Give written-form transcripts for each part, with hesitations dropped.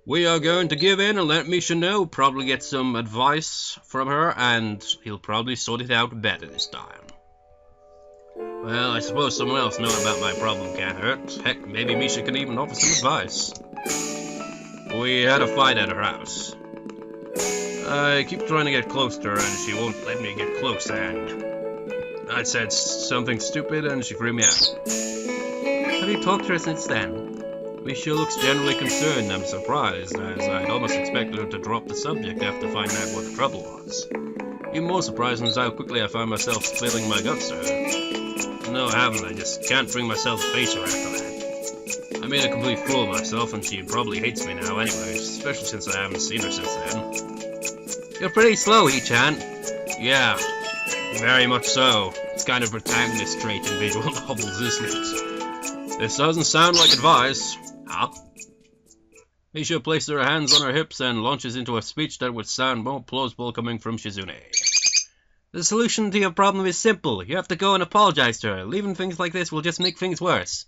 We are going to give in and let Misha know, probably get some advice from her, and he'll probably sort it out better this time. Well, I suppose someone else knowing about my problem can't hurt. Heck, maybe Misha can even offer some advice. We had a fight at her house. I keep trying to get close to her and she won't let me get close, and I said something stupid and she threw me out. Have you talked to her since then? Misha looks generally concerned. I'm surprised, as I'd almost expected her to drop the subject after finding out what the trouble was. Even more surprising is how quickly I found myself spilling my guts to her. No, I haven't. I just can't bring myself to face her after that. I made a complete fool of myself, and she probably hates me now anyway, especially since I haven't seen her since then. You're pretty slow, Hee-chan. Yeah, very much so. It's kind of protagonist trait in visual novels, isn't it? This doesn't sound like advice. Huh? Misha places her hands on her hips and launches into a speech that would sound more plausible coming from Shizune. The solution to your problem is simple. You have to go and apologize to her. Leaving things like this will just make things worse.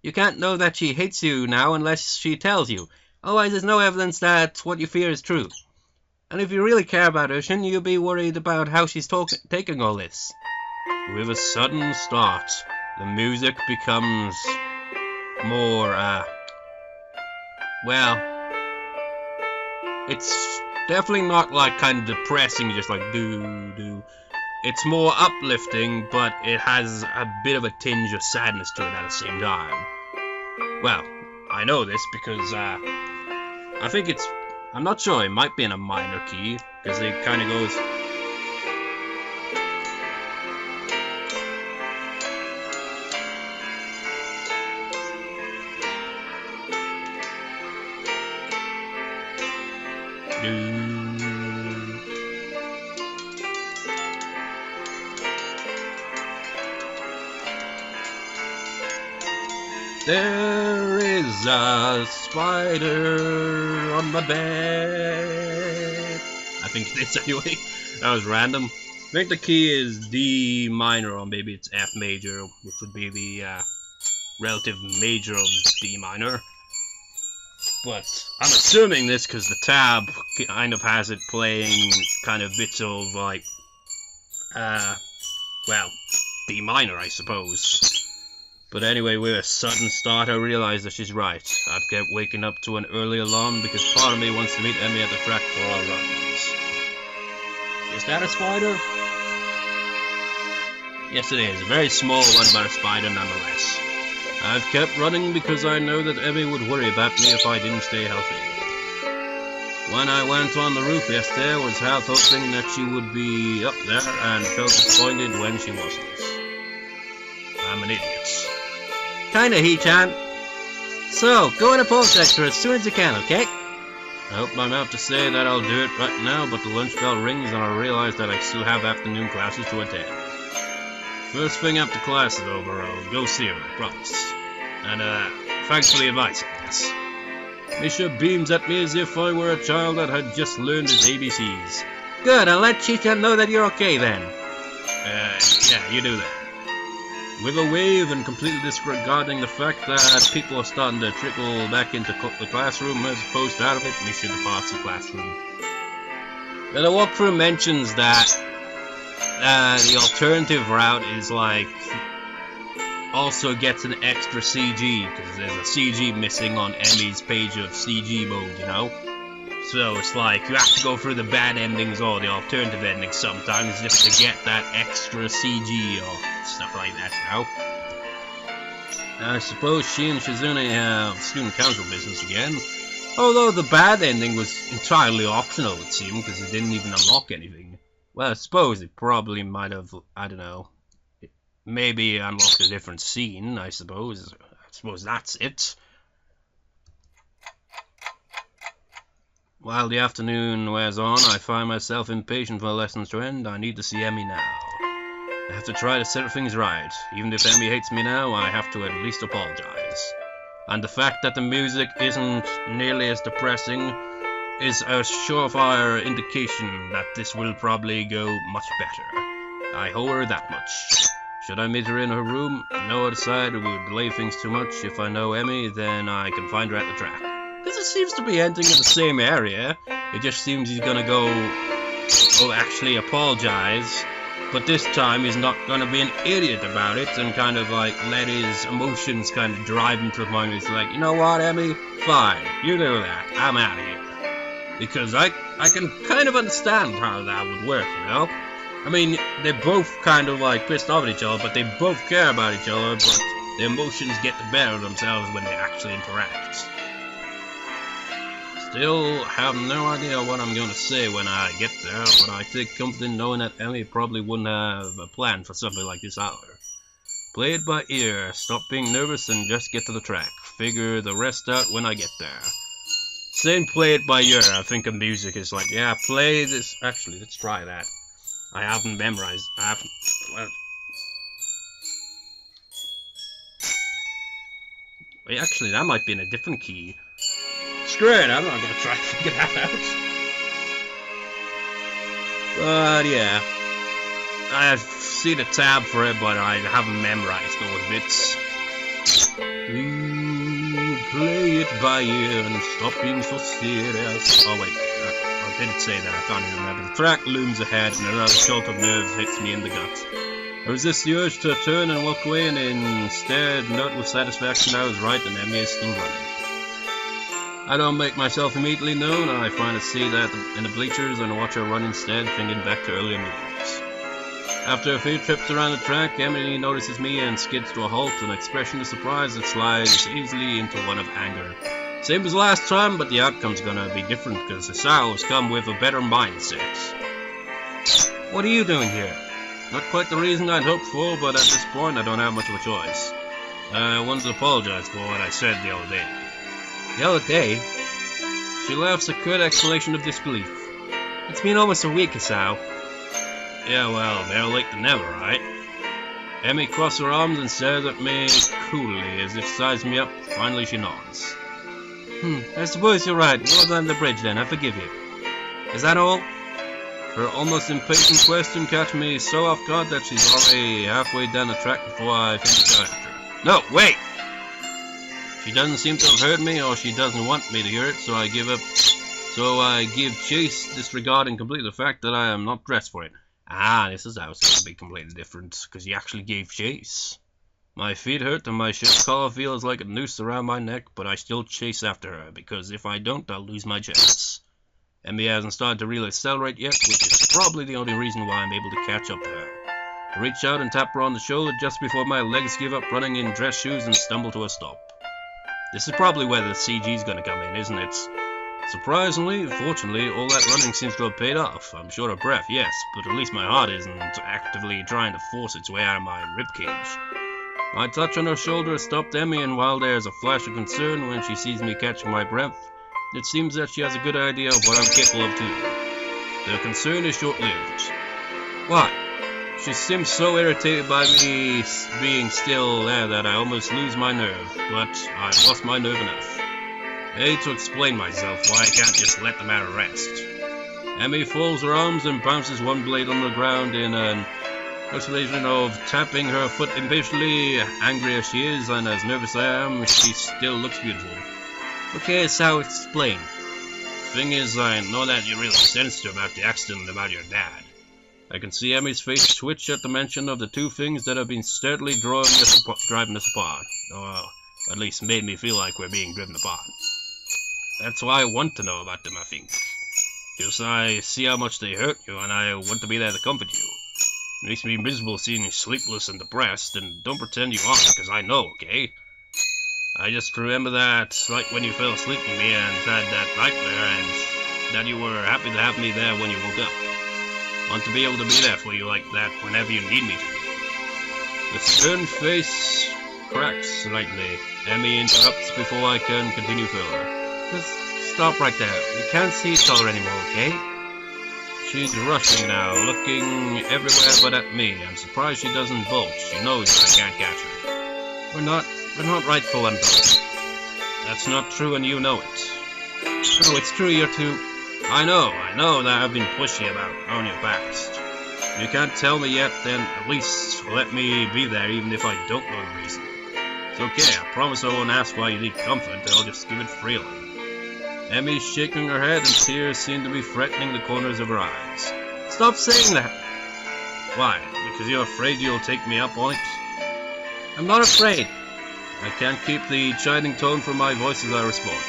You can't know that she hates you now unless she tells you. Otherwise, there's no evidence that what you fear is true. And if you really care about her, shouldn't you be worried about how she's taking all this? With a sudden start, the music becomes more, well, it's definitely not like kind of depressing, just like do. It's more uplifting, but it has a bit of a tinge of sadness to it at the same time. Well, I know this because I think I'm not sure, it might be in a minor key, because it kind of goes. There is a spider on my bed. I think it is anyway. That was random. I think the key is D minor, or maybe it's F major, which would be the relative major of D minor. But I'm assuming this because the tab kind of has it playing kind of bits of like, well, D minor, I suppose. But anyway, with a sudden start, I realize that she's right. I've kept waking up to an early alarm because part of me wants to meet Emmy at the track for our runs. Is that a spider? Yes, it is. A very small one, but a spider nonetheless. I've kept running because I know that Emmy would worry about me if I didn't stay healthy. When I went on the roof yesterday, I was half hoping that she would be up there and felt disappointed when she wasn't. I'm an idiot. Kinda, Hee-chan. So, go and apologize to her as soon as you can, okay? I hope I'm out to say that I'll do it right now, but the lunch bell rings and I realize that I still have afternoon classes to attend. First thing after class is over, I'll go see her, I promise. And, thanks for the advice, I guess. Misha beams at me as if I were a child that had just learned his ABCs. Good, I'll let Hee-chan know that you're okay then. Yeah, you do that. With a wave and completely disregarding the fact that people are starting to trickle back into the classroom as opposed to out of it, Misha departs the classroom. Now, the walkthrough mentions that the alternative route is like also gets an extra CG because there's a CG missing on Emmy's page of CG mode, you know? So it's like you have to go through the bad endings or the alternative endings sometimes just to get that extra CG or stuff like that, you know? I suppose she and Shizune have student council business again. Although the bad ending was entirely optional, it seemed, because it didn't even unlock anything. Well, I suppose it probably might have, I don't know, maybe unlocked a different scene, I suppose. I suppose that's it. While the afternoon wears on, I find myself impatient for the lessons to end. I need to see Emmy now. I have to try to set things right. Even if Emmy hates me now, I have to at least apologize. And the fact that the music isn't nearly as depressing is a surefire indication that this will probably go much better. I owe her that much. Should I meet her in her room? No, I decided it would delay things too much. If I know Emmy, then I can find her at the track. Because it seems to be ending in the same area. It just seems he's gonna go, actually apologize. But this time he's not gonna be an idiot about it and kind of like let his emotions kind of drive him to the point where he's like, you know what, Emmy? Fine, you do that. I'm out of here. Because I can kind of understand how that would work, you know? I mean, they're both kind of like pissed off at each other, but they both care about each other, but their emotions get the better of themselves when they actually interact. Still have no idea what I'm gonna say when I get there, but I take comfort in knowing that Emmy probably wouldn't have a plan for something like this either. Play it by ear, stop being nervous and just get to the track. Figure the rest out when I get there. Saying play it by ear, I think of music is like, yeah, play this. Actually, let's try that. I haven't memorized. Well, wait, actually, that might be in a different key. Screw it, I'm not gonna try to figure that out. But yeah, I've seen a tab for it, but I haven't memorized those bits. Play it by ear and stop being so serious. Oh wait, I didn't say that, I can't even remember. The track looms ahead and another jolt of nerves hits me in the gut. I resist the urge to turn and walk away, and instead note with satisfaction I was right and Emmy is still running. I don't make myself immediately known. I find a seat in the bleachers and watch her run instead, thinking back to earlier meetings. After a few trips around the track, Emily notices me and skids to a halt, an expression of surprise that slides easily into one of anger. Same as last time, but the outcome's gonna be different because Hisao has come with a better mindset. What are you doing here? Not quite the reason I'd hoped for, but at this point I don't have much of a choice. I wanted to apologize for what I said the other day. The other day? She laughs a curt exclamation of disbelief. It's been almost a week, Hisao. Yeah, well, better late than never, right? Emmy crosses her arms and stares at me coolly, as if to size me up. Finally she nods. I suppose you're right. Well done the bridge then, I forgive you. Is that all? Her almost impatient question catches me so off guard that she's already halfway down the track before I finish going after her. No, wait! She doesn't seem to have heard me, or she doesn't want me to hear it, so I give chase, disregarding completely the fact that I am not dressed for it. Ah, this is how it's going to be completely different, because you actually gave chase. My feet hurt and my shirt collar feels like a noose around my neck, but I still chase after her, because if I don't, I'll lose my chance. Emmy hasn't started to really accelerate yet, which is probably the only reason why I'm able to catch up to her. I reach out and tap her on the shoulder just before my legs give up running in dress shoes and stumble to a stop. This is probably where the CG's gonna come in, isn't it? Surprisingly, fortunately, all that running seems to have paid off. I'm short of breath, yes, but at least my heart isn't actively trying to force its way out of my ribcage. My touch on her shoulder has stopped Emmy, and while there's a flash of concern when she sees me catching my breath, it seems that she has a good idea of what I'm capable of too. The concern is short-lived. What? She seems so irritated by me being still there that I almost lose my nerve, but I've lost my nerve enough. I hate to explain myself why I can't just let the matter rest. Emmy folds her arms and bounces one blade on the ground in an oscillation of tapping her foot impatiently. Angry as she is and as nervous as I am, she still looks beautiful. Okay, so explain. Thing is, I know that you're really sensitive about the accident about your dad. I can see Emmy's face twitch at the mention of the two things that have been steadily driving us apart. Or at least made me feel like we're being driven apart. That's why I want to know about them, I think. Because I see how much they hurt you, and I want to be there to comfort you. It makes me miserable seeing you sleepless and depressed, and don't pretend you aren't, because I know, okay? I just remember that, like when you fell asleep with me and had that nightmare, and that you were happy to have me there when you woke up. Want to be able to be there for you like that whenever you need me to be. The stern face cracks slightly. Emmy interrupts before I can continue further. Just stop right there. We can't see each other anymore, okay? She's rushing now, looking everywhere but at me. I'm surprised she doesn't bolt. She knows I can't catch her. We're not right for one another. That's not true and you know it. No, it's true, you're too... I know that I've been pushy about on your past. If you can't tell me yet, then at least let me be there even if I don't know the reason. It's okay, I promise I won't ask why you need comfort, I'll just give it freely. Emmy's shaking her head and tears seem to be threatening the corners of her eyes. Stop saying that! Why? Because you're afraid you'll take me up on it? I'm not afraid. I can't keep the chiding tone from my voice as I respond.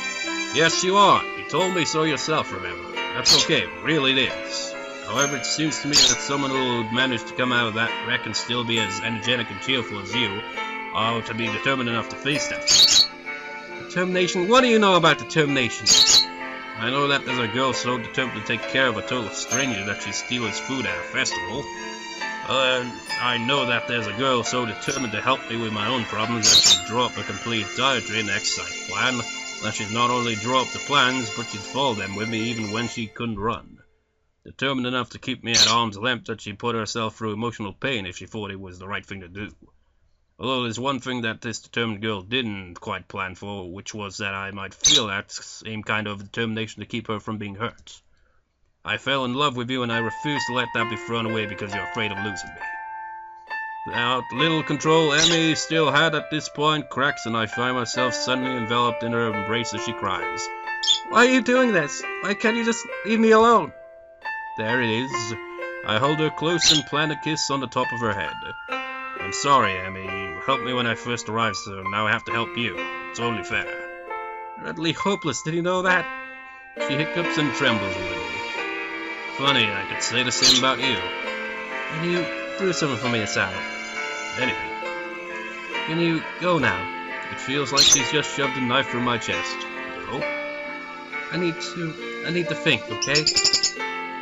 Yes, you are. You told me so yourself, remember. That's okay, really it is. However, it seems to me that someone who'll manage to come out of that wreck and still be as energetic and cheerful as you ought to be determined enough to face that. Determination? What do you know about determination? I know that there's a girl so determined to take care of a total stranger that she steals food at a festival. I know that there's a girl so determined to help me with my own problems that she'd draw up a complete dietary and exercise plan. That she'd not only draw up the plans, but she'd follow them with me even when she couldn't run. Determined enough to keep me at arm's length that she'd put herself through emotional pain if she thought it was the right thing to do. Although there's one thing that this determined girl didn't quite plan for, which was that I might feel that same kind of determination to keep her from being hurt. I fell in love with you and I refuse to let that be thrown away because you're afraid of losing me. Without little control Emmy still had at this point cracks, and I find myself suddenly enveloped in her embrace as she cries. Why are you doing this? Why can't you just leave me alone? There it is. I hold her close and plant a kiss on the top of her head. I'm sorry, Emmy. You helped me when I first arrived, so now I have to help you. It's only fair. You're utterly hopeless, did you know that? She hiccups and trembles a little. Funny, I could say the same about you. Can you do something for me, Hisao? Anything. Can you go now? It feels like she's just shoved a knife through my chest. Go? I need to think, okay?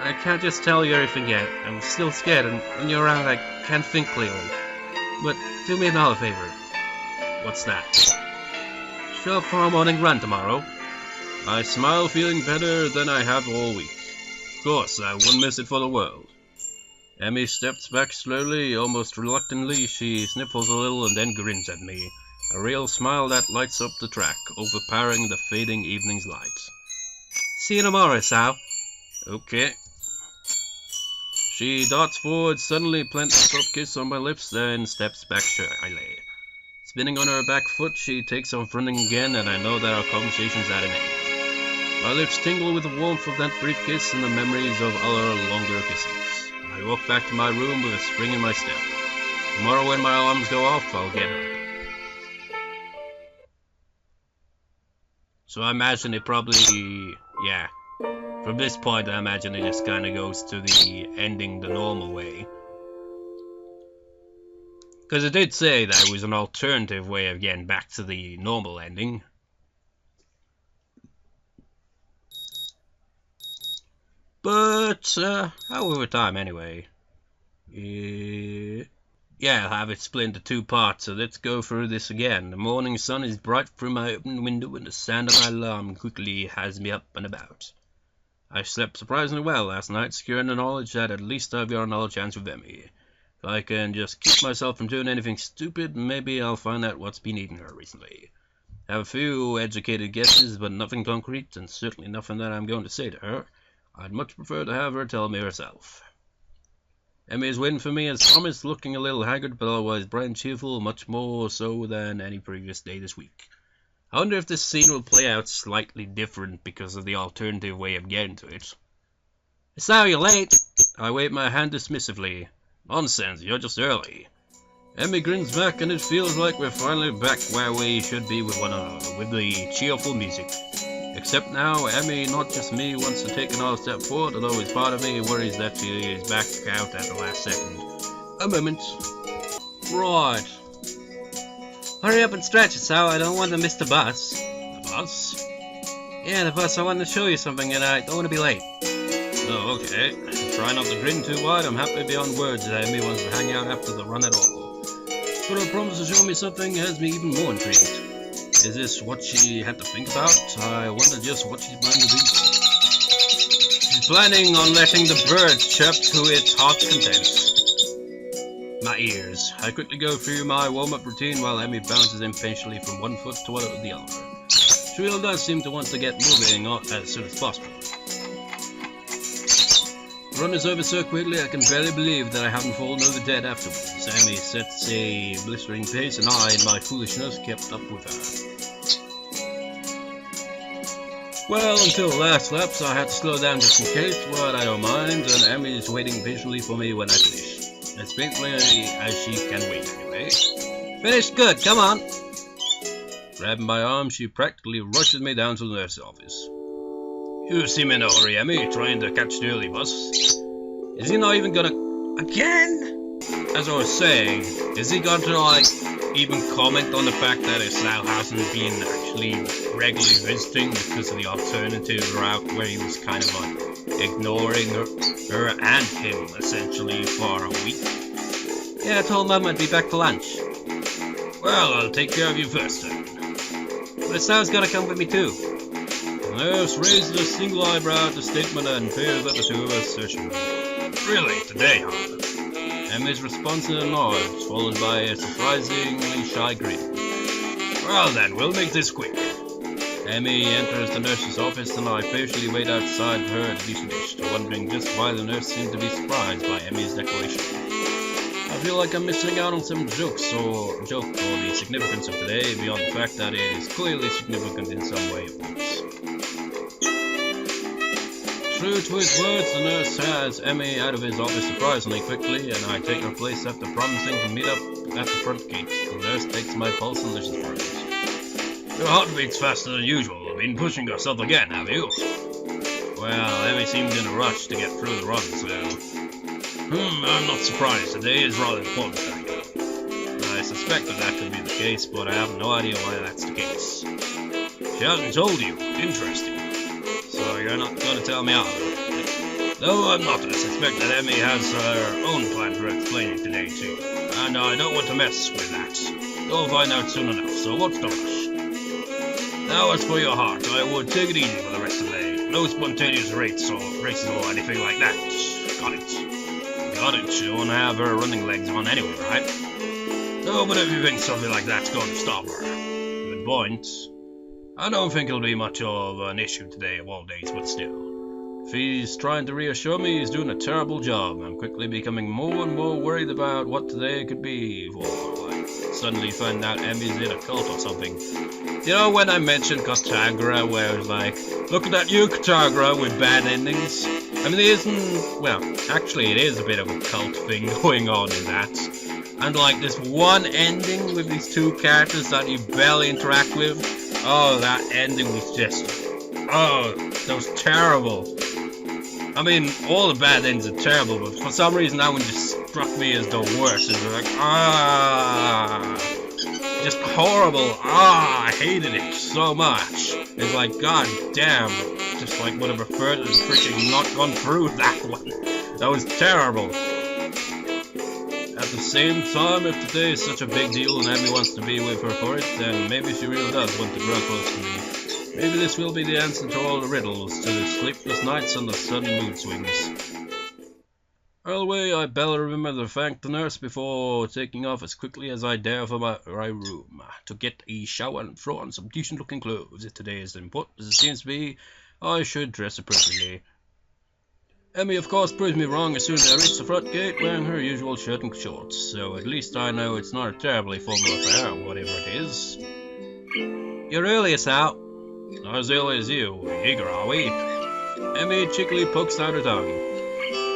I can't just tell you everything yet. I'm still scared, and when you're around, I can't think clearly. But do me another favor. What's that? Show up for a morning run tomorrow. I smile, feeling better than I have all week. Of course, I wouldn't miss it for the world. Emmy steps back slowly, almost reluctantly. She sniffles a little and then grins at me. A real smile that lights up the track, overpowering the fading evening's light. See you tomorrow, Hisao. Okay. She darts forward, suddenly plants a soft kiss on my lips, then steps back shyly. Spinning on her back foot, she takes on fronting again, and I know that our conversation's at an end. My lips tingle with the warmth of that brief kiss and the memories of other longer kisses. I walk back to my room with a spring in my step. Tomorrow when my alarms go off, I'll get up. So I imagine it probably, yeah. From this point, I imagine it just kind of goes to the ending the normal way. Because it did say that it was an alternative way of getting back to the normal ending. But, however time anyway. Yeah, I'll have it split into two parts, so let's go through this again. The morning sun is bright through my open window, and the sound of my alarm quickly has me up and about. I slept surprisingly well last night, securing the knowledge that at least I've got another chance with Emmy. If I can just keep myself from doing anything stupid, maybe I'll find out what's been eating her recently. I have a few educated guesses, but nothing concrete, and certainly nothing that I'm going to say to her. I'd much prefer to have her tell me herself. Emmy is waiting for me as promised, looking a little haggard, but otherwise bright and cheerful, much more so than any previous day this week. I wonder if this scene will play out slightly different because of the alternative way of getting to it. Hisao, you're late! I wave my hand dismissively. Nonsense, you're just early. Emmy grins back, and it feels like we're finally back where we should be with one another, with the cheerful music. Except now, Emmy, not just me, wants to take another step forward, although it's part of me worries that she is back out at the last second. A moment. Right. Hurry up and stretch, Hisao. I don't want to miss the bus. The bus? Yeah, the bus. I want to show you something, and I don't want to be late. Oh, okay. Try not to grin too wide. I'm happy beyond words that Emmy wants to hang out after the run at all. But her promise to show me something has me even more intrigued. Is this what she had to think about? I wonder just what she's planning to do. She's planning on letting the bird chirp to its heart's content. My ears. I quickly go through my warm-up routine while Emmy bounces impatiently from one foot to the other. She really does seem to want to get moving as soon as possible. The run is over so quickly I can barely believe that I haven't fallen over dead afterwards. Emmy sets a blistering pace, and I, in my foolishness, kept up with her. Well, until the last laps, I had to slow down just in case, but I don't mind, and Emmy is waiting patiently for me when I finish. As painfully as she can wait, anyway. Finished good, come on! Grabbing my arm, she practically rushes me down to the nurse's office. You seem in a hurry, Emmy, trying to catch the early bus. Is he not even gonna... Again? As I was saying, is he going to, like, even comment on the fact that Hisao hasn't been actually regularly visiting because of the alternative route where he was kind of, like, ignoring her and him, essentially, for a week? Yeah, I told Mum I'd be back for lunch. Well, I'll take care of you first, then. But Hisao's gotta come with me, too. The nurse raised a single eyebrow at the statement and feared that the two of us searching me. Really? Today, huh? Emmy's response in a nod, followed by a surprisingly shy grin. Well then, we'll make this quick. Emmy enters the nurse's office and I patiently wait outside her to be finished, wondering just why the nurse seemed to be surprised by Emmy's declaration. I feel like I'm missing out on some joke or the significance of today beyond the fact that it is clearly significant in some way. True to his words, the nurse has Emmy out of his office surprisingly quickly, and I take her place after promising to meet up at the front gate. The nurse takes my pulse and listens for it. Your heart beats faster than usual. Been pushing yourself again, have you? Well, Emmy seemed in a rush to get through the run, so... I'm not surprised. Today is rather important, I think. I suspect that could be the case, but I have no idea why that's the case. She hasn't told you. Interesting. So you're not going to tell me all of it. No, I'm not. I suspect that Emmy has her own plan for explaining today, too. And I don't want to mess with that. You'll find out soon enough, so what's the rush? Now, as for your heart, I would take it easy for the rest of the day. No spontaneous races or anything like that. Got it. Got it. You won't have her running legs on anyway, right? No, but if you think something like that's going to stop her. Good point. I don't think it'll be much of an issue today of all days, but still. If he's trying to reassure me, he's doing a terrible job. I'm quickly becoming more and more worried about what today could be for. Like, suddenly find out Emmy's in a cult or something. You know when I mentioned Katawa, where it was like, look at that new Katawa with bad endings? I mean, it isn't, well, actually it is a bit of a cult thing going on in that. And like this one ending with these two characters that you barely interact with, oh, that ending was just, oh, that was terrible. I mean, all the bad endings are terrible, but for some reason that one just struck me as the worst. It's like, just horrible. I hated it so much. It's like, god damn, just like would have preferred to freaking not gone through that one. That was terrible. At the same time, if today is such a big deal and Emmy wants to be with her for it, then maybe she really does want to grow close to me. Maybe this will be the answer to all the riddles, to the sleepless nights and the sudden mood swings. Anyway, I better remember to thank the nurse before taking off as quickly as I dare for my room, to get a shower and throw on some decent looking clothes. If today is as important as it seems to be, I should dress appropriately. Emmy, of course, proves me wrong as soon as I reach the front gate wearing her usual shirt and shorts, so at least I know it's not a terribly formal affair, whatever it is. You're early, Hisao. Not as early as you. Eager, are we? Emmy cheekily pokes out her tongue.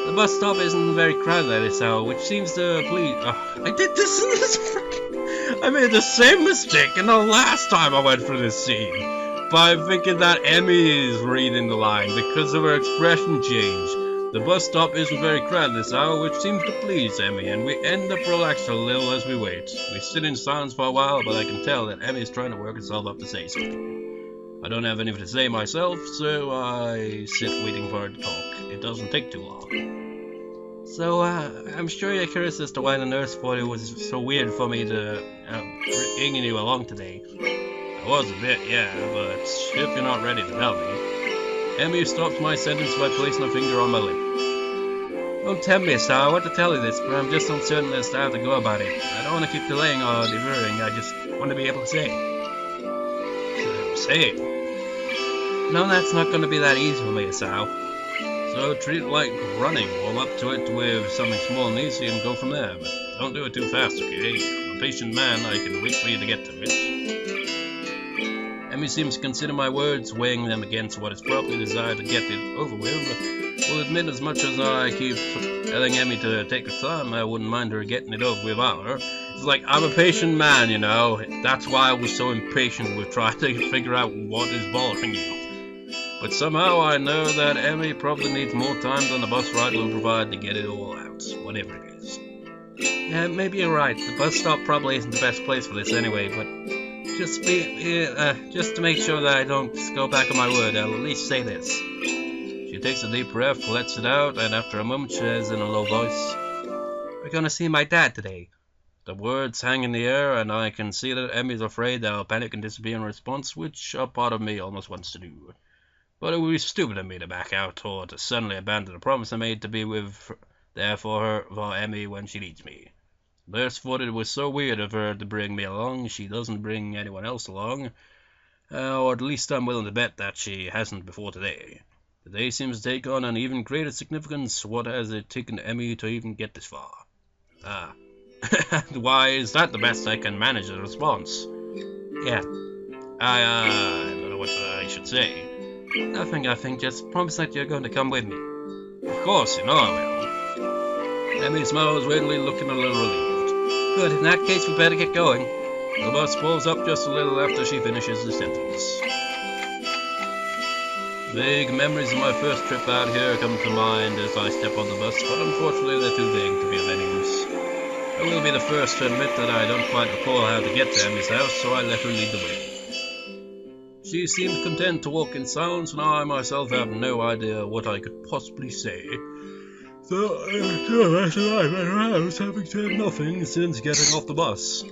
The bus stop isn't very crowded at Hisao, which seems to please... I did this in this freaking... I made the same mistake in the last time I went through this scene. By thinking that Emmy is reading the line because of her expression change. The bus stop isn't very crowded this hour, which seems to please Emmy, and we end up relaxed a little as we wait. We sit in silence for a while, but I can tell that Emmy is trying to work herself up to say something. I don't have anything to say myself, so I sit waiting for her to talk. It doesn't take too long. So, I'm sure you're curious as to why the nurse thought it was so weird for me to bring you along today. I was a bit, yeah, but if you're not ready to tell me. Emmy stops my sentence by placing a finger on my lip. Don't tell me, sir. I want to tell you this, but I'm just uncertain as to how to go about it. I don't want to keep delaying or deferring. I just want to be able to say. Say it. No, that's not going to be that easy for me, Hisao. So treat it like running. Warm up to it with something small and easy and go from there. But don't do it too fast, okay? I'm a patient man. I can wait for you to get to it. Emmy seems to consider my words, weighing them against what is probably desired to get it over with. Will admit, as much as I keep telling Emmy to take her time, I wouldn't mind her getting it over without her. It's like, I'm a patient man, you know. That's why I was so impatient with trying to figure out what is bothering you. But somehow I know that Emmy probably needs more time than the bus ride will provide to get it all out, whatever it is. Yeah, maybe you're right. The bus stop probably isn't the best place for this anyway, but just to make sure that I don't go back on my word, I'll at least say this. She takes a deep breath, lets it out, and after a moment she says in a low voice, "We're gonna see my dad today." The words hang in the air, and I can see that Emmy's afraid that I'll panic and disappear in response, which a part of me almost wants to do. But it would be stupid of me to back out, or to suddenly abandon a promise I made to be there for Emmy when she needs me. I just thought it was so weird of her to bring me along. She doesn't bring anyone else along, or at least I'm willing to bet that she hasn't before today. Today seems to take on an even greater significance. What has it taken Emmy to even get this far? Why, is that the best I can manage a response? Yeah, I don't know what I should say. Nothing, I think. Just promise that you're going to come with me. Of course, you know I will. Emmy smiles weirdly, looking a little relieved. Good, in that case we better get going. The bus pulls up just a little after she finishes the sentence. Vague memories of my first trip out here come to mind as I step on the bus, but unfortunately they're too vague to be of any use. I will be the first to admit that I don't quite recall how to get to Emmy's house, so I let her lead the way. She seemed content to walk in silence, and I myself have no idea what I could possibly say. So I arrive at her house, having said nothing since getting off the bus.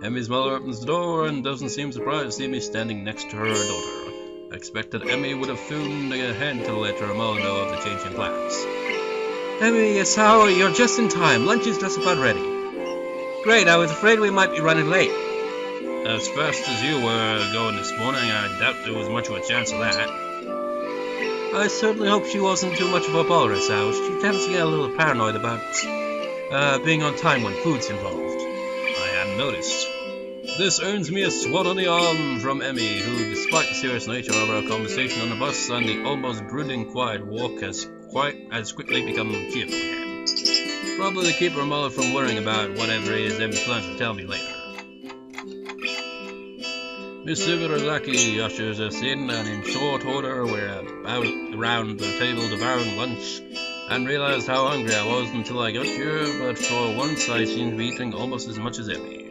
Emmy's mother opens the door and doesn't seem surprised to see me standing next to her daughter. I expected Emmy would have phoned ahead to let her mother know of the change in plans. Emmy, Hisao, you're just in time. Lunch is just about ready. Great, I was afraid we might be running late. As fast as you were going this morning, I doubt there was much of a chance of that. I certainly hope she wasn't too much of a bother, Hisao. She tends to get a little paranoid about being on time when food's involved. I hadn't noticed. This earns me a swat on the arm from Emmy, who, despite the serious nature of our conversation on the bus and the almost brooding quiet walk, has quickly become cheerful again. Probably to keep her mother from worrying about whatever it is Emmy plans to tell me later. Miss Shirazaki ushers us in, and in short order we're about around the table devouring lunch, and realized how hungry I was until I got here, but for once I seem to be eating almost as much as Emmy.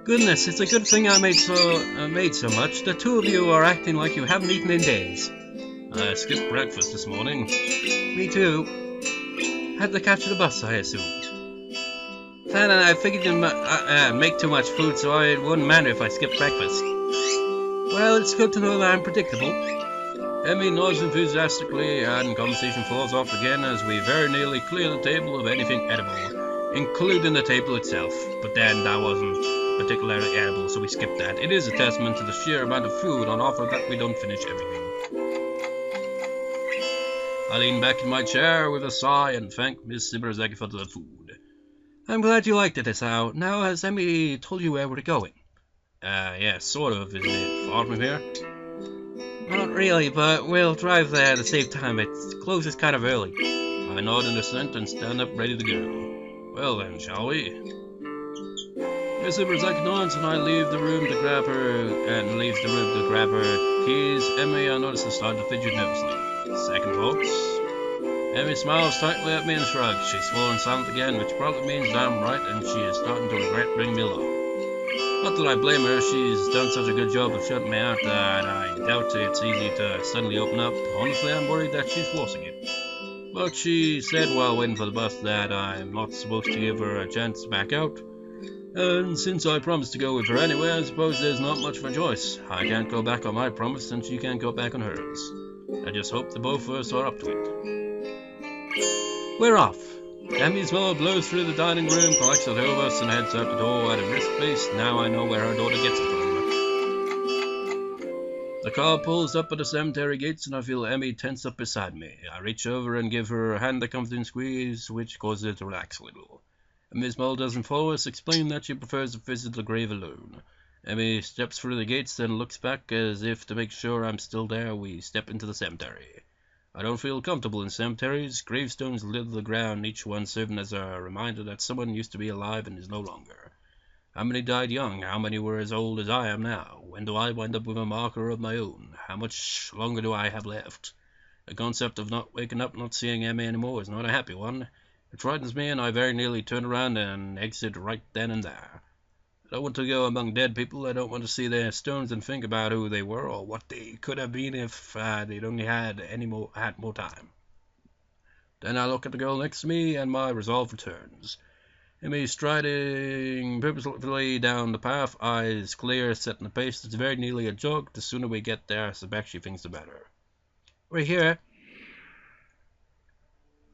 Goodness, it's a good thing I made so much. The two of you are acting like you haven't eaten in days. I skipped breakfast this morning. Me too. Had to catch the bus, I assumed. And I figured you'd make too much food, so it wouldn't matter if I skipped breakfast. Well, it's good to know that I'm predictable. Emmy nods enthusiastically, and conversation falls off again as we very nearly clear the table of anything edible, including the table itself. But then that wasn't particularly edible, so we skipped that. It is a testament to the sheer amount of food on offer that we don't finish everything. I lean back in my chair with a sigh and thank Miss Shirazaki for the food. I'm glad you liked it, Hisao. Now, has Emmy told you where we're going? Yeah, sort of. Is it far from here? Not really, but we'll drive there at the same time. It closes kind of early. I nod in assent and stand up ready to go. Well then, shall we? Miss Shirazaki nods and I leave the room to grab her keys. Emmy, I notice, has started to fidget nervously. Second thoughts? Emmy smiles tightly at me and shrugs. She's fallen silent again, which probably means I'm right and she is starting to regret bringing me along. Not that I blame her, she's done such a good job of shutting me out that I doubt it's easy to suddenly open up. Honestly, I'm worried that she's forcing it. But she said while waiting for the bus that I'm not supposed to give her a chance to back out. And since I promised to go with her anyway, I suppose there's not much of a choice. I can't go back on my promise and she can't go back on hers. I just hope the both of us are up to it. We're off. Emmy's mother blows through the dining room, collects it over us, and heads out the door at a brisk pace. Now I know where her daughter gets it from. The car pulls up at the cemetery gates, and I feel Emmy tense up beside me. I reach over and give her a hand a comforting squeeze, which causes her to relax a little. Miss Mull doesn't follow us, explaining that she prefers to visit the grave alone. Emmy steps through the gates, then looks back as if to make sure I'm still there. We step into the cemetery. I don't feel comfortable in cemeteries. Gravestones litter the ground, each one serving as a reminder that someone used to be alive and is no longer. How many died young? How many were as old as I am now? When do I wind up with a marker of my own? How much longer do I have left? The concept of not waking up, not seeing Emmy anymore is not a happy one. It frightens me, and I very nearly turn around and exit right then and there. I don't want to go among dead people. I don't want to see their stones and think about who they were or what they could have been if they'd only had more time. Then I look at the girl next to me, and my resolve returns. Emmy striding purposefully down the path, eyes clear, setting the pace. It's very nearly a jog. The sooner we get there, I suspect she thinks the better. We're here.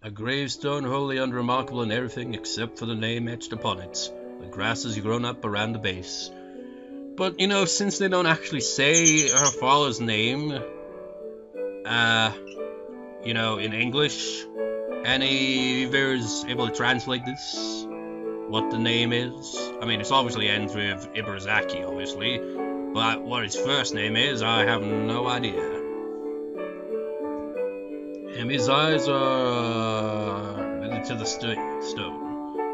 A gravestone wholly unremarkable in everything except for the name etched upon it. The grass has grown up around the base. But, since they don't actually say her father's name, in English, any viewers able to translate this? What the name is? I mean, it obviously ends with Ibarazaki, obviously, but what his first name is, I have no idea. Emmy's eyes are related to the stone.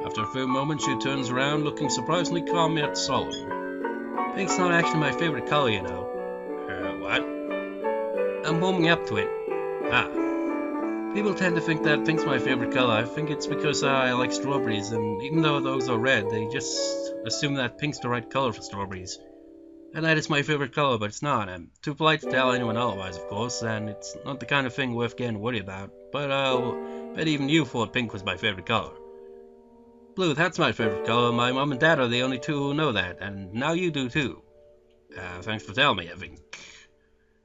After a few moments, she turns around, looking surprisingly calm yet solemn. Pink's not actually my favorite color, What? I'm warming up to it. People tend to think that pink's my favorite color. I think it's because I like strawberries, and even though those are red, they just assume that pink's the right color for strawberries. And that is my favorite color, but it's not. I'm too polite to tell anyone otherwise, of course, and it's not the kind of thing worth getting worried about. But I'll bet even you thought pink was my favorite color. Blue, that's my favorite color. My mom and dad are the only two who know that, and now you do too. Thanks for telling me, I think.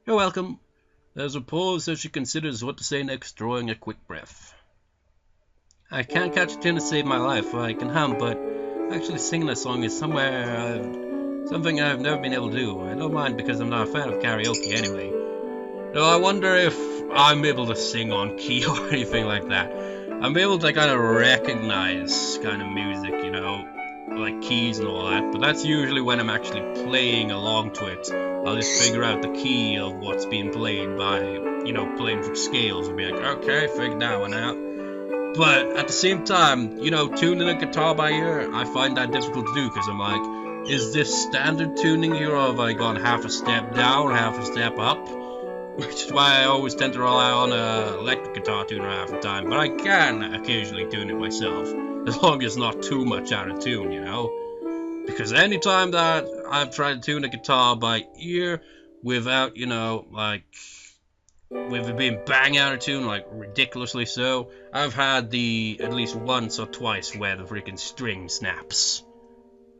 You're welcome. There's a pause as she considers what to say next, drawing a quick breath. I can't catch a tune to save my life. I can hum, but actually singing a song is something I've never been able to do. I don't mind because I'm not a fan of karaoke anyway. Though I wonder if I'm able to sing on key or anything like that. I'm able to kind of recognize kind of music, like keys and all that, but that's usually when I'm actually playing along to it. I'll just figure out the key of what's being played by, playing for scales and be like, okay, figure that one out. But at the same time, tuning a guitar by ear, I find that difficult to do because I'm like, is this standard tuning here, or have I gone half a step down, half a step up? Which is why I always tend to rely on an electric guitar tuner half the time, but I can occasionally tune it myself, as long as it's not too much out of tune, Because any time that I've tried to tune a guitar by ear without, with it being bang out of tune, like ridiculously so, I've had at least once or twice where the freaking string snaps.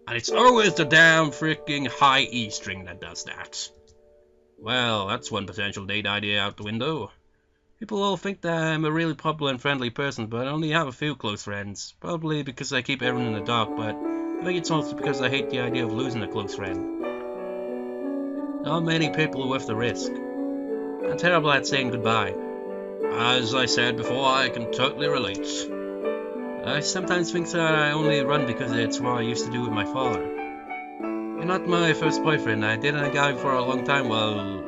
And it's always the damn freaking high E string that does that. Well, that's one potential date idea out the window. People all think that I'm a really popular and friendly person, but I only have a few close friends. Probably because I keep everyone in the dark, but I think it's also because I hate the idea of losing a close friend. Not many people are worth the risk. I'm terrible at saying goodbye. As I said before, I can totally relate. I sometimes think that I only run because it's what I used to do with my father. You're not my first boyfriend. I dated a guy for a long time while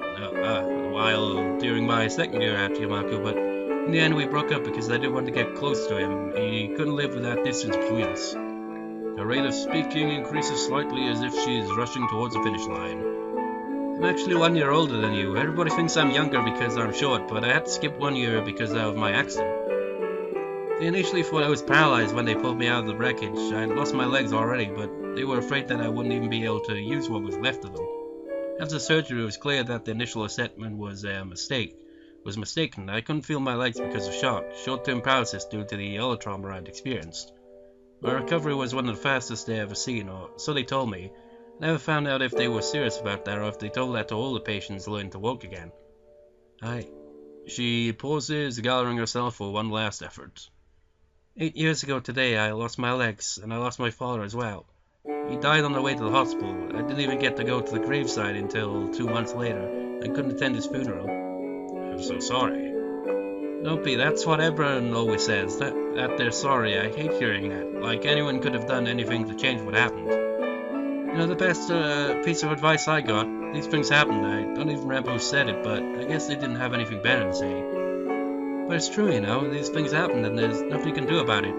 during my second year at Yamaku, but in the end we broke up because I didn't want to get close to him. He couldn't live with that distance between us. The rate of speaking increases slightly as if she's rushing towards the finish line. I'm actually 1 year older than you. Everybody thinks I'm younger because I'm short, but I had to skip 1 year because of my accident. They initially thought I was paralyzed when they pulled me out of the wreckage. I had lost my legs already, but they were afraid that I wouldn't even be able to use what was left of them. After surgery, it was clear that the initial assessment was mistaken. I couldn't feel my legs because of shock, short-term paralysis due to the other trauma I'd experienced. My recovery was one of the fastest they ever seen, or so they told me. I never found out if they were serious about that or if they told that to all the patients learning to walk again. She pauses, gathering herself for one last effort. 8 years ago today, I lost my legs, and I lost my father as well. He died on the way to the hospital. I didn't even get to go to the graveside until 2 months later. I couldn't attend his funeral. I'm so sorry. Don't be, that's what everyone always says, that they're sorry. I hate hearing that, like anyone could have done anything to change what happened. You know, the best piece of advice I got, these things happened. I don't even remember who said it, but I guess they didn't have anything better to say. But it's true, you know, these things happen and there's nothing you can do about it.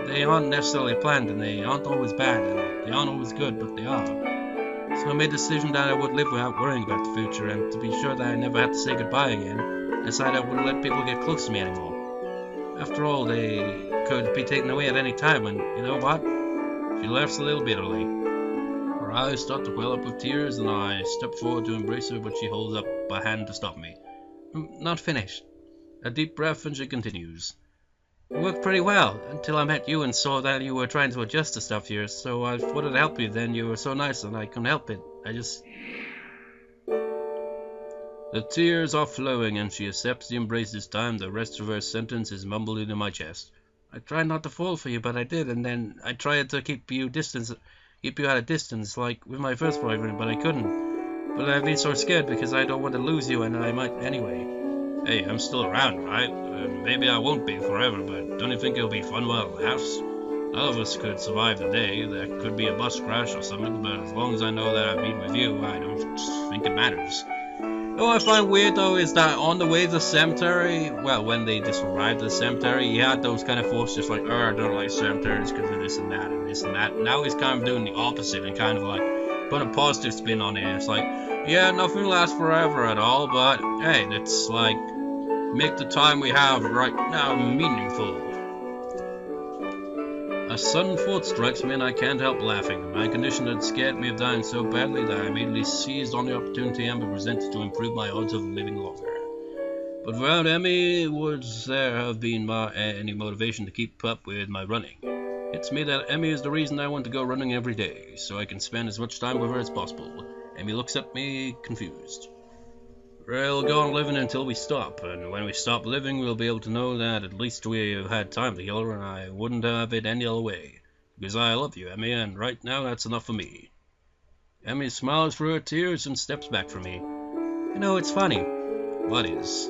They aren't necessarily planned and they aren't always bad and they aren't always good, but they are. So I made the decision that I would live without worrying about the future, and to be sure that I never had to say goodbye again, I decided I wouldn't let people get close to me anymore. After all, they could be taken away at any time, and you know what? She laughs a little bitterly. Her eyes start to well up with tears, and I step forward to embrace her, but she holds up a hand to stop me. I'm not finished. A deep breath, and she continues. It worked pretty well, until I met you and saw that you were trying to adjust to stuff here, so I wanted to help you. Then you were so nice and I couldn't help it. The tears are flowing and she accepts the embrace this time. The rest of her sentence is mumbled into my chest. I tried not to fall for you, but I did, and then I tried to keep you at a distance, like with my first boyfriend, but I couldn't. But I've been so scared because I don't want to lose you, and I might anyway. Hey, I'm still around, right? Maybe I won't be forever, but don't you think it'll be fun while it lasts? None of us could survive the day. There could be a bus crash or something, but as long as I know that I've been with you, I don't think it matters. What I find weird, though, is that on the way to the cemetery, well, when they just arrived at the cemetery, he had those kind of thoughts just like, I don't like cemeteries because of this and that and this and that. Now he's kind of doing the opposite and kind of like putting a positive spin on it. It's like, yeah, nothing lasts forever at all, but hey, it's like, make the time we have right now meaningful. A sudden thought strikes me and I can't help laughing. My condition had scared me of dying so badly that I immediately seized on the opportunity Emmy presented to improve my odds of living longer. But without Emmy, would there have been any motivation to keep up with my running? It's me that Emmy is the reason I want to go running every day, so I can spend as much time with her as possible. Emmy looks at me confused. We'll go on living until we stop, and when we stop living, we'll be able to know that at least we've had time together, and I wouldn't have it any other way. Because I love you, Emmy, and right now that's enough for me. Emmy smiles through her tears and steps back from me. You know, it's funny. What is?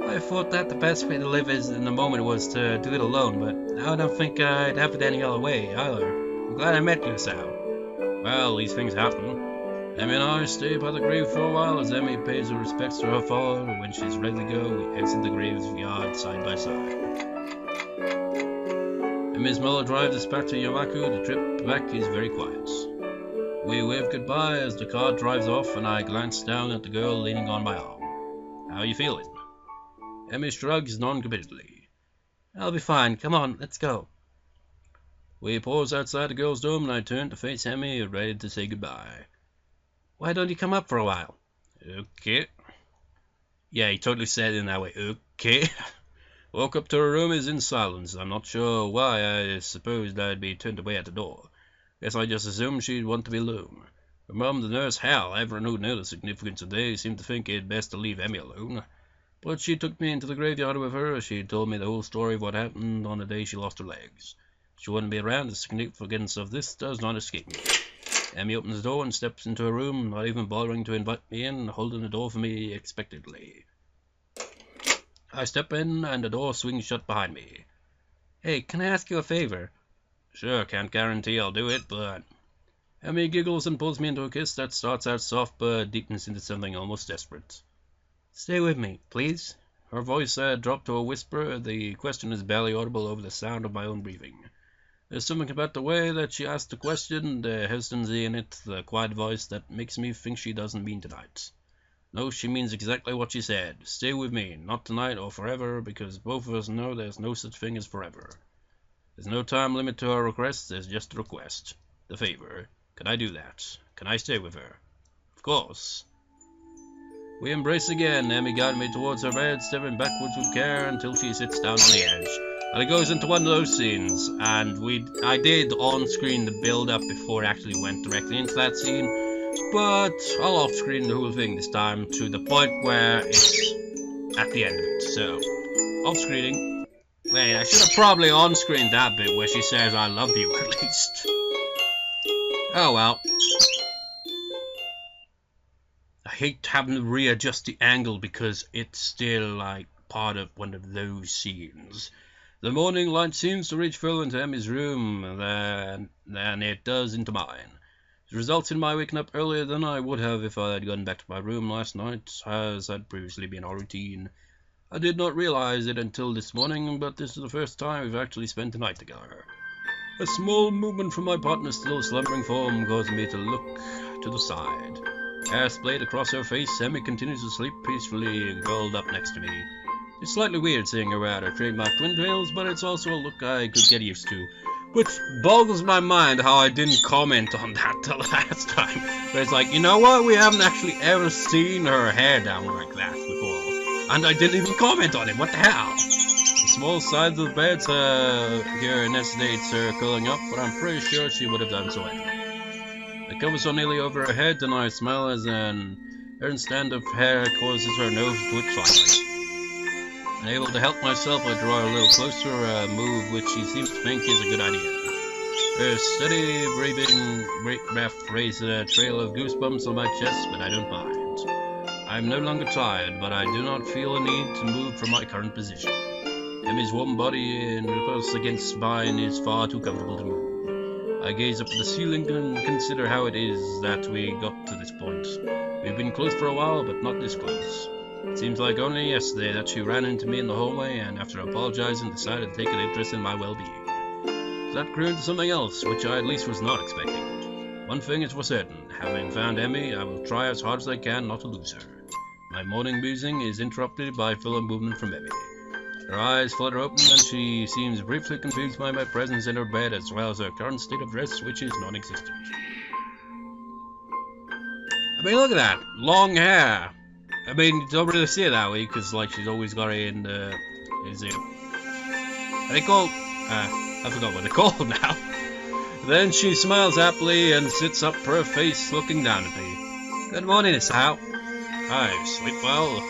I thought that the best way to live in the moment was to do it alone, but now I don't think I'd have it any other way, either. I'm glad I met you, Hisao. Well, these things happen. Emmy and I stay by the grave for a while as Emmy pays her respects to her father. When she's ready to go, we exit the graveyard side by side. Emmy's mother drives us back to Yamaku. The trip back is very quiet. We wave goodbye as the car drives off, and I glance down at the girl leaning on my arm. How are you feeling? Emmy shrugs non-committedly. I'll be fine. Come on, let's go. We pause outside the girl's dorm, and I turn to face Emmy, ready to say goodbye. Why don't you come up for a while? Okay. Yeah, he totally said it in that way. Okay. Walk up to her room is in silence. I'm not sure why. I supposed I'd be turned away at the door. Guess I just assumed she'd want to be alone. Her mum, the nurse, Hal, everyone who knew the significance of the day, seemed to think it best to leave Emmy alone. But she took me into the graveyard with her. She told me the whole story of what happened on the day she lost her legs. She wouldn't be around. The significance of this does not escape me. Emmy opens the door and steps into her room, not even bothering to invite me in, holding the door for me expectantly. I step in, and the door swings shut behind me. Hey, can I ask you a favor? Sure, can't guarantee I'll do it, but... Emmy giggles and pulls me into a kiss that starts out soft but deepens into something almost desperate. Stay with me, please. Her voice dropped to a whisper. The question is barely audible over the sound of my own breathing. There's something about the way that she asked the question, the hesitancy in it, the quiet voice, that makes me think she doesn't mean tonight. No, she means exactly what she said. Stay with me, not tonight or forever, because both of us know there's no such thing as forever. There's no time limit to her request, there's just a request. The favor. Can I do that? Can I stay with her? Of course. We embrace again. Emmy guides me towards her bed, stepping backwards with care until she sits down on the edge. And it goes into one of those scenes, and I did on-screen the build-up before it actually went directly into that scene, but I'll off-screen the whole thing this time to the point where it's at the end of it. So, off-screening. Wait, I should have probably on-screened that bit where she says I love you at least. Oh well. I hate having to readjust the angle because it's still like part of one of those scenes. The morning light seems to reach further into Emmy's room than it does into mine. It results in my waking up earlier than I would have if I had gone back to my room last night, as had previously been our routine. I did not realize it until this morning, but this is the first time we've actually spent the night together. A small movement from my partner's still slumbering form caused me to look to the side. Hair splayed across her face, Emmy continues to sleep peacefully, curled up next to me. It's slightly weird seeing her wear her trademark twin tails, but it's also a look I could get used to. Which boggles my mind how I didn't comment on that till last time. But it's like, you know what? We haven't actually ever seen her hair down like that before. And I didn't even comment on it. What the hell? The small sides of the beds here necessitates her curling up, but I'm pretty sure she would have done so anyway. The covers are nearly over her head, and I smell as an errant stand of hair causes her nose to twitch slightly. Unable to help myself, I draw her a little closer, a move which she seems to think is a good idea. Her steady breathing, great breath raises a trail of goosebumps on my chest, but I don't mind. I'm no longer tired, but I do not feel a need to move from my current position. Emmy's warm body and repulse against mine is far too comfortable to move. I gaze up at the ceiling and consider how it is that we got to this point. We've been close for a while, but not this close. It seems like only yesterday that she ran into me in the hallway and, after apologizing, decided to take an interest in my well-being. That grew into something else, which I at least was not expecting. One thing is for certain, having found Emmy, I will try as hard as I can not to lose her. My morning musing is interrupted by fuller movement from Emmy. Her eyes flutter open and she seems briefly confused by my presence in her bed as well as her current state of dress, which is non-existent. I mean, look at that! Long hair! I mean, you don't really see it that way, because, like, she's always got it in, are they called? I forgot what they're called now. Then she smiles happily and sits up her face, looking down at me. Good morning, Hisao. I sleep well.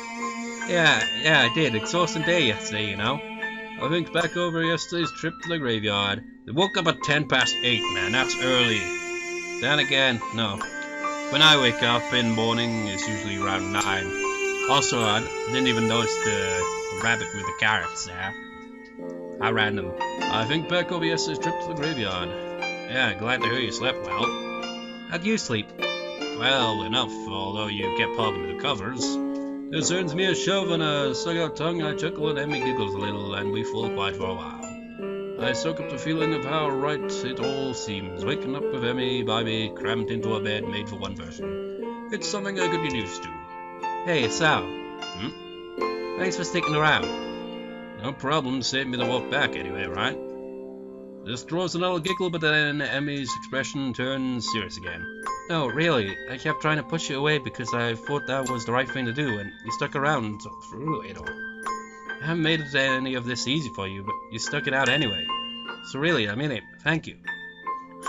Yeah, I did. Exhausting day yesterday, you know. I think back over yesterday's trip to the graveyard. We woke up at 8:10, man, that's early. Then again, no. When I wake up in the morning, it's usually around 9. Also, I didn't even notice the rabbit with the carrots there. How random. I think back over yesterday's trip to the graveyard. Yeah, glad to hear you slept well. How'd you sleep? Well enough, although you kept hogging the covers. This earns me a shove and a stuck-out tongue. I chuckle and Emmy giggles a little, and we fall quiet for a while. I soak up the feeling of how right it all seems, waking up with Emmy by me, cramped into a bed made for one person. It's something I could get used to. Hey, Hisao. Thanks for sticking around. No problem, saved me the walk back anyway, right? This draws another giggle, but then Emmy's expression turns serious again. No, really, I kept trying to push you away because I thought that was the right thing to do, and you stuck around through it all. I haven't made any of this easy for you, but you stuck it out anyway. So really, I mean it. Thank you.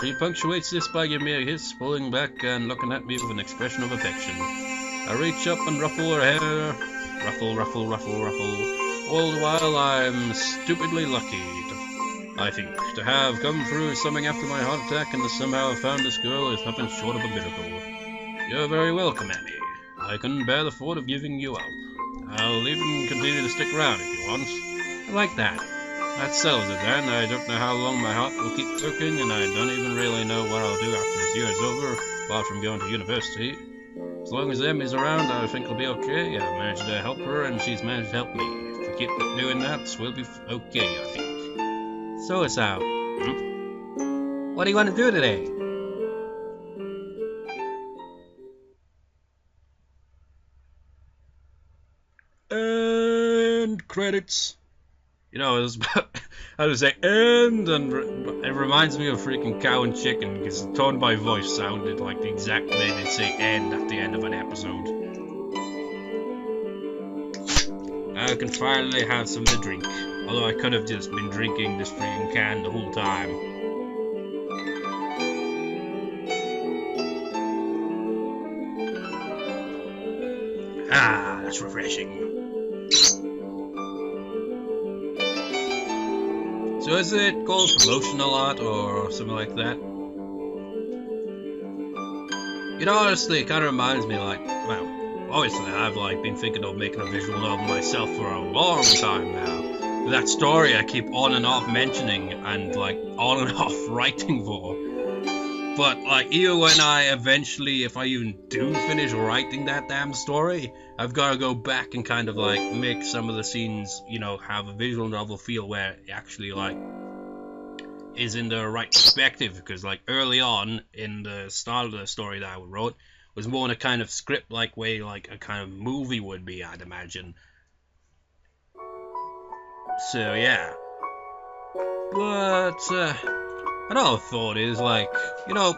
She punctuates this by giving me a kiss, pulling back and looking at me with an expression of affection. I reach up and ruffle her hair. Ruffle, ruffle, ruffle, ruffle. All the while I'm stupidly lucky, I think, to have come through something after my heart attack and to somehow have found this girl is nothing short of a miracle. You're very welcome, Emmy. I couldn't bear the thought of giving you up. I'll even continue to stick around if you want. I like that. That settles it then. I don't know how long my heart will keep working, and I don't even really know what I'll do after this year is over, apart from going to university. As long as Emmy's around, I think it'll be okay. I've managed to help her, and she's managed to help me. If we keep doing that, we'll be okay, I think. So, Hisao. What do you want to do today? And credits. You know, I was say and it reminds me of freaking Cow and Chicken because the tone of my voice sounded like the exact way they'd say "end" at the end of an episode. I can finally have something to drink, although I could have just been drinking this freaking can the whole time. Ah, that's refreshing. So is it called promotion a lot or something like that? You know, honestly, it kind of reminds me like, well, obviously I've like been thinking of making a visual novel myself for a long time now. That story I keep on and off mentioning and like on and off writing for. But like, even when I eventually, if I even do finish writing that damn story, I've got to go back and kind of like make some of the scenes, you know, have a visual novel feel where it actually like is in the right perspective. Because like early on in the start of the story that I wrote was more in a kind of script like way, like a kind of movie would be, I'd imagine. So yeah. But another thought is like, you know,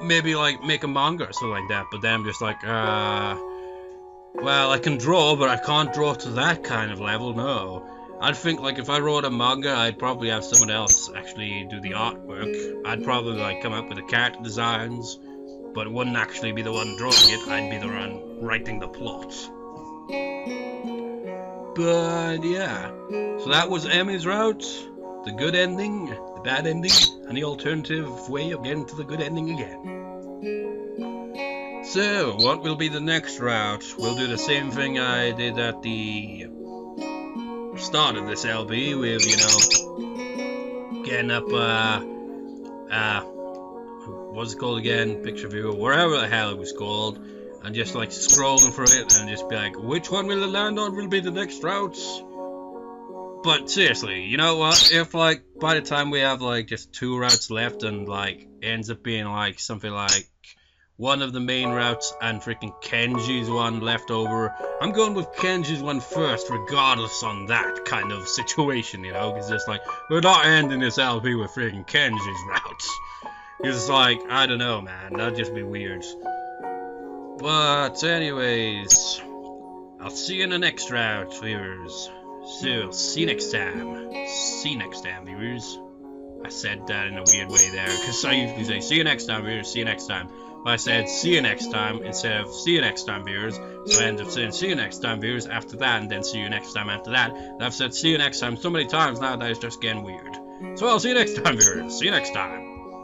maybe like make a manga or something like that. But then I'm just like, well, I can draw, but I can't draw to that kind of level. No, I'd think like if I wrote a manga, I'd probably have someone else actually do the artwork. I'd probably like come up with the character designs, but wouldn't actually be the one drawing it. I'd be the one writing the plot. But yeah, so that was Emmy's route. The good ending, the bad ending, and the alternative way of getting to the good ending again. So, what will be the next route? We'll do the same thing I did at the start of this LP with, you know, getting up, what's it called again? Picture view, wherever the hell it was called, and just like scrolling through it and just be like, which one will it land on will be the next route? But seriously, you know what? If like by the time we have like just 2 routes left and like ends up being like something like one of the main routes and freaking Kenji's one left over, I'm going with Kenji's one first, regardless on that kind of situation, you know? Because it's like, we're not ending this LP with freaking Kenji's routes. It's like, I don't know, man. That'd just be weird. But anyways, I'll see you in the next route, viewers. So, see you next time. See you next time, viewers. I said that in a weird way there, because I usually say, see you next time, viewers, see you next time. But I said, see you next time, instead of see you next time, viewers. So I ended up saying, see you next time, viewers, after that, and then see you next time after that. And I've said, see you next time so many times now that it's just getting weird. So I'll see you next time, viewers. See you next time.